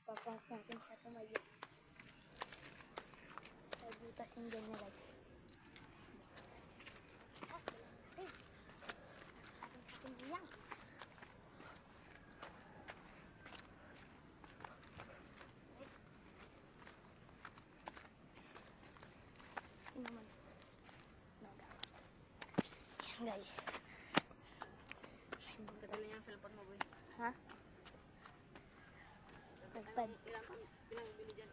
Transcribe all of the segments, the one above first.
Paprank natin sa tumayo. Ay, butas yung ganyan guys. Atin sa tumiyang. Yan guys. Tagal na yung cellphone mo, boy. Ha? Nagpad. Ilang bili dyan?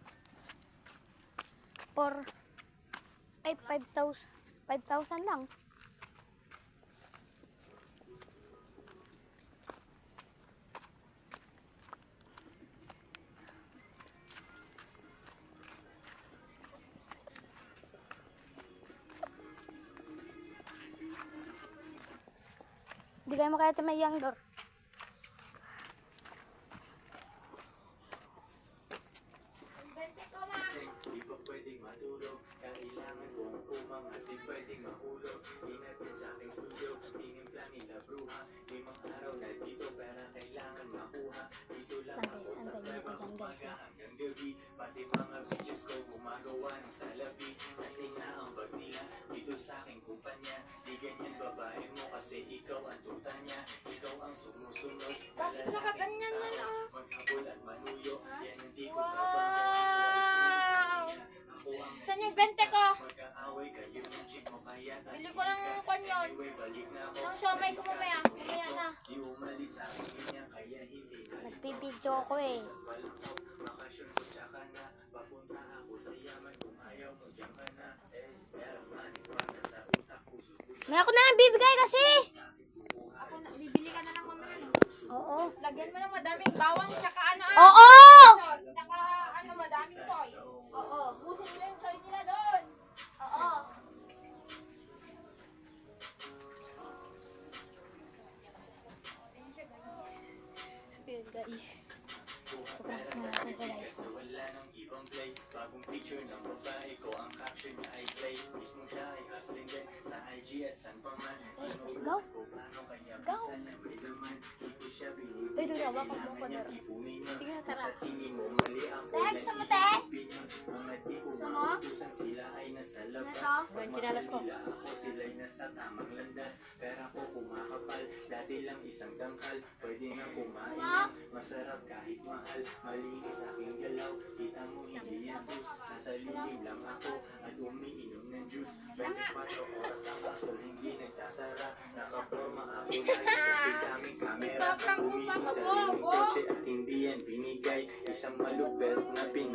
5,000 lang. Hindi kayo makaya tumayang door. Di pa pwedeng matulog, kailangan kong pumangat, di pwedeng mahulog. Ingat yan sa aking studio, tinimpla nila bruha. Limang araw na dito, pera kailangan makuha. Dito lang ako sa pleba, umaga hanggang gabi. Pati mga bitches ko gumagawa ng salapi. Kasi nga ang bag nila, dito sa aking kumpanya. Di ganyan babae mo kasi ikaw ang tuta niya. Ikaw ang sumusunod, Bakit nakaganyan yan, oh? maghabol at manuyo, yan hindi ko Wow! Saan yung 20 ko? Bili ko ng kanyon. Nang siomay ko mamaya. Mamaya na. Nagpipidyo ako eh. May ako na lang bibigay kasi. Ako na, bibili ka na lang mamaya, no? Oo. Lagyan mo ng madaming bawang, tsaka ano, Oo! sauce, tsaka ano, madaming soy. Oo, busin mo yung soy nila doon. Oo. Yun guys. Prank natin ito guys. Wala nang ibang play, bagong picture ng babae ko, ang caption niya ay slay. Mismo siya ay hustling din sa IG at saan pa man. Guys, let's go. Let's go. Ay, doon ako pag mo. Tingnan na tara. Tex, sama te? Gusto mo? Ito? Buwan kinalas ko. Sila ay nasa tamang landas, pera ko kumakapal, dati lang isang dangkal, pwede na kumain lang, masarap kahit mahal, malinis aking galaw, kita mo hindi yan juice, nasa lilim lang ako, at umiinom ng juice, 24 oras ang asol, hindi nagsasara, nakaproma ako na kasi daming kamera, bumili sa limang kotse at hindi yan binigay, isang malupet na Pinoy.